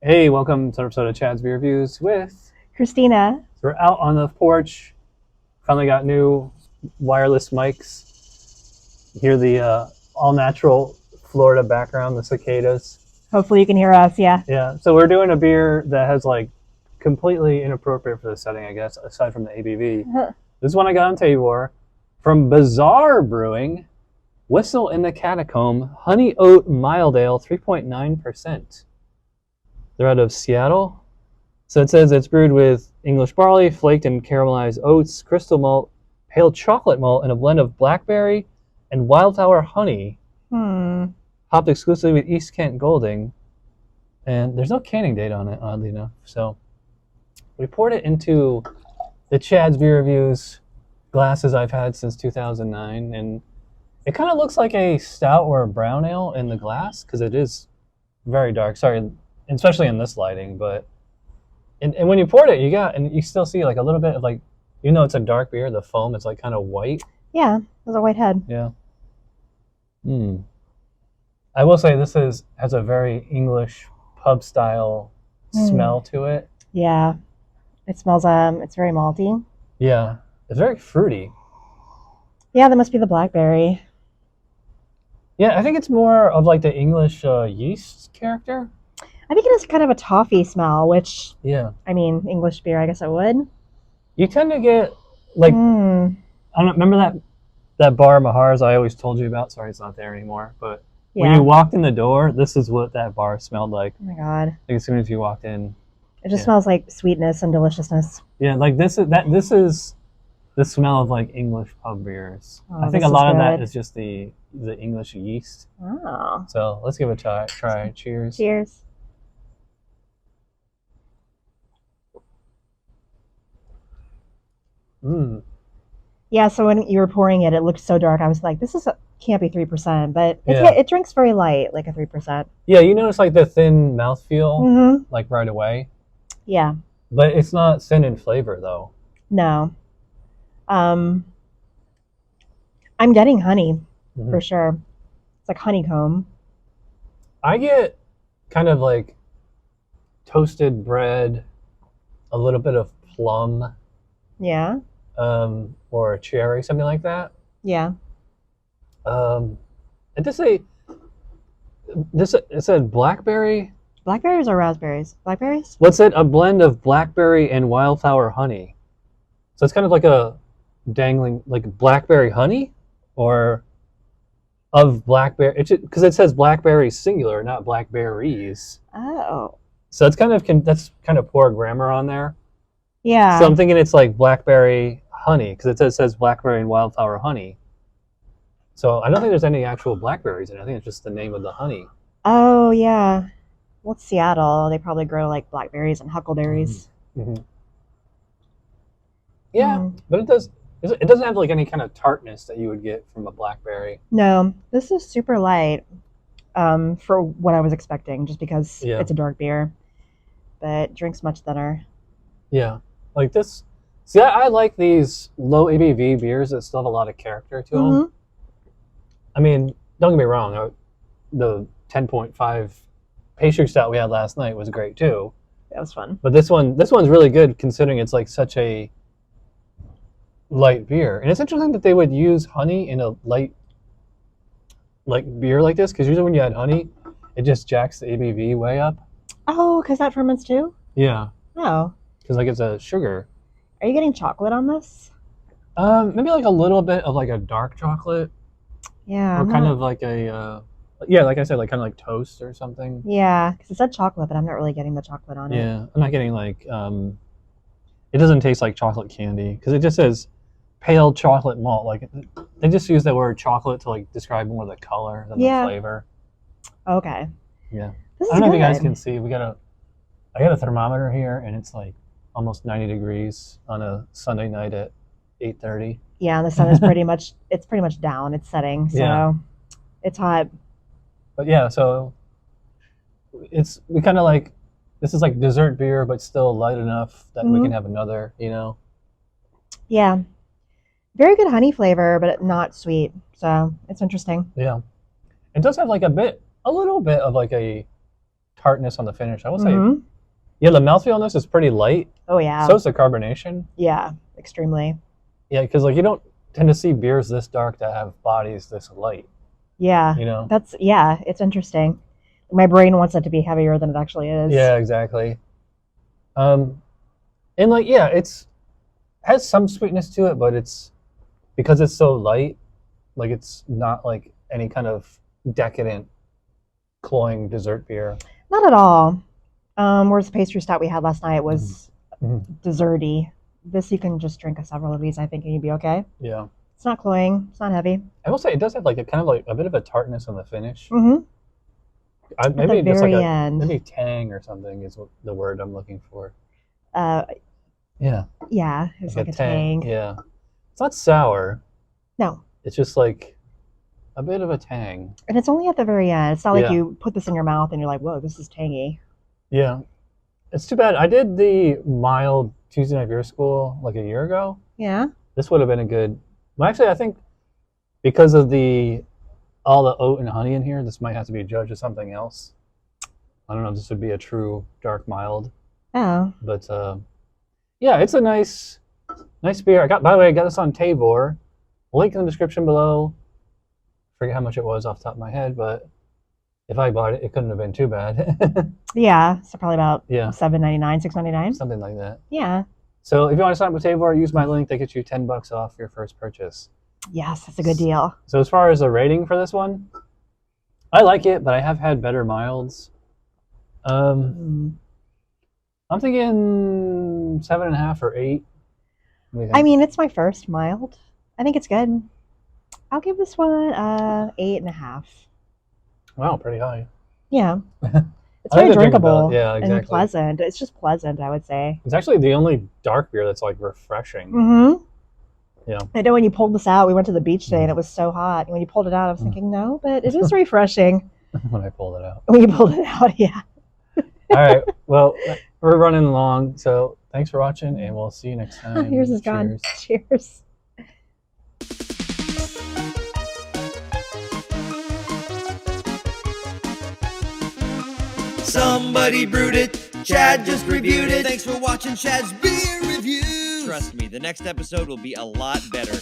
Hey, welcome to an episode of Chad's Beer Reviews with Christina. So we're out on the porch. Finally got new wireless mics. You hear the all-natural Florida background, the cicadas. Hopefully you can hear us, yeah. Yeah, so we're doing a beer that has like completely inappropriate for the setting, I guess, aside from the ABV. This one I got on table from Bizarre Brewing. Whistle in the Catacomb, Honey Oat Mild Ale, 3.9%. They're out of Seattle. So it says it's brewed with English barley, flaked and caramelized oats, crystal malt, pale chocolate malt, and a blend of blackberry and wildflower honey. Hopped exclusively with East Kent Golding. And there's no canning date on it, oddly enough. So we poured it into the Chad's Beer Reviews glasses I've had since 2009. And it kind of looks like a stout or a brown ale in the glass because it is very dark. Sorry, especially in this lighting. But and when you poured it, you still see like a little bit of like, even though it's a dark beer, the foam is like kind of white. Yeah, there's a white head. Yeah. I will say this has a very English pub style smell to it. Yeah, it smells. It's very malty. Yeah, it's very fruity. Yeah, that must be the blackberry. Yeah, I think it's more of like the English yeast character. I think it has kind of a toffee smell, which, Yeah. I mean, English beer, I guess it would. You tend to get like, I don't know, remember that bar Mahar's I always told you about? Sorry, it's not there anymore. But when you walked in the door, this is what that bar smelled like. Oh my god! Like as soon as you walked in, it just smells like sweetness and deliciousness. Yeah, like this is the smell of like English pub beers. Oh, I think a lot of that is just the English yeast. Oh. So let's give it a try. Cheers. Cheers. Yeah, so when you were pouring it, it looked so dark. I was like, can't be 3%, but it drinks very light, like a 3%. Yeah, you notice like the thin mouthfeel, like right away. Yeah. But it's not thin in flavor though. No. I'm getting honey for sure. It's like honeycomb. I get kind of like toasted bread, a little bit of plum. Yeah. Or a cherry, something like that. Yeah. And it said blackberry. Blackberries or raspberries? Blackberries? What's it? A blend of blackberry and wildflower honey. So it's kind of like a dangling, like blackberry honey, or of blackberry. Because it says blackberry singular, not blackberries. Oh. So it's that's kind of poor grammar on there. Yeah. So I'm thinking it's like blackberry honey because it says blackberry and wildflower honey. So I don't think there's any actual blackberries in it. I think it's just the name of the honey. Oh yeah. Well, it's Seattle. They probably grow like blackberries and huckleberries. Yeah, but it doesn't have like any kind of tartness that you would get from a blackberry. No, this is super light for what I was expecting, just because it's a dark beer, but drinks much thinner. Yeah, like this. See, I like these low ABV beers that still have a lot of character to them. I mean, don't get me wrong. The 10.5 pastry stout we had last night was great too. That was fun. But this one's really good considering it's like such a light beer. And it's interesting that they would use honey in a light like beer like this, because usually when you add honey, it just jacks the ABV way up. Oh, because that ferments too? Yeah. Oh. Because like it's a sugar. Are you getting chocolate on this? Maybe like a little bit of like a dark chocolate. Yeah. Or kind of like a like I said, like kind of like toast or something. Yeah, because it said chocolate, but I'm not really getting the chocolate on it. Yeah, I'm not getting like it doesn't taste like chocolate candy because it just says pale chocolate malt. Like they just use the word chocolate to like describe more the color than the flavor. Okay. Yeah. This is I don't know if you good. guys can see. I got a thermometer here, and it's like almost 90 degrees on a Sunday night at 8:30. Yeah, and the sun is pretty much down. It's setting, so it's hot. But yeah, so we kind of like, this is like dessert beer, but still light enough that we can have another, you know? Yeah. Very good honey flavor, but not sweet. So it's interesting. Yeah. It does have like a little bit of like a tartness on the finish. I will say, Mhm. yeah, the mouthfeel on this is pretty light. Oh yeah. So is the carbonation. Yeah, extremely. Yeah, because like you don't tend to see beers this dark that have bodies this light. Yeah. You know. It's interesting. My brain wants it to be heavier than it actually is. Yeah, exactly. And like it's has some sweetness to it, but it's because it's so light, like it's not like any kind of decadent, cloying dessert beer. Not at all. Whereas the pastry stout we had last night was desserty. This you can just drink several of these, I think, and you'd be okay. Yeah. It's not cloying. It's not heavy. I will say it does have like a kind of like a bit of a tartness on the finish. Mm-hmm. Maybe At the just very like end. maybe tang or something is the word I'm looking for. Yeah, it's like a tang. Yeah. It's not sour. No. It's just like a bit of a tang. And it's only at the very end. It's not like Yeah. you put this in your mouth and you're like, whoa, this is tangy. Yeah. It's too bad. I did the mild Tuesday Night Beer School like a year ago. Yeah. This would have been a good... Well, actually, I think because of all the oat and honey in here, this might have to be judged as something else. I don't know if this would be a true dark mild. Oh. But yeah, it's a nice beer. By the way, I got this on 𝓃𝓄r. Link in the description below. Forget how much it was off the top of my head, but if I bought it, it couldn't have been too bad. Yeah, so probably about Yeah. $7.99, $6.99. Something like that. Yeah. So if you want to sign up with 𝓃𝓄r, use my link. They get you $10 off your first purchase. Yes, that's a good deal. So as far as the rating for this one, I like it, but I have had better milds. I'm thinking 7.5 or 8. What do you think? I mean, it's my first mild. I think it's good. I'll give this one 8.5. Wow, pretty high. Yeah. It's I very like the drinkable Yeah, exactly. and pleasant. It's just pleasant, I would say. It's actually the only dark beer that's like refreshing. Mm-hmm. Yeah. I know when you pulled this out, we went to the beach today and it was so hot. And when you pulled it out, I was thinking, no, but it is refreshing. When I pulled it out. When you pulled it out, yeah. All right. Well, we're running along, so thanks for watching, and we'll see you next time. Yours is gone. Cheers. Somebody brewed it. Chad just reviewed it. Thanks for watching Chad's Beer Reviews. Trust me, the next episode will be a lot better.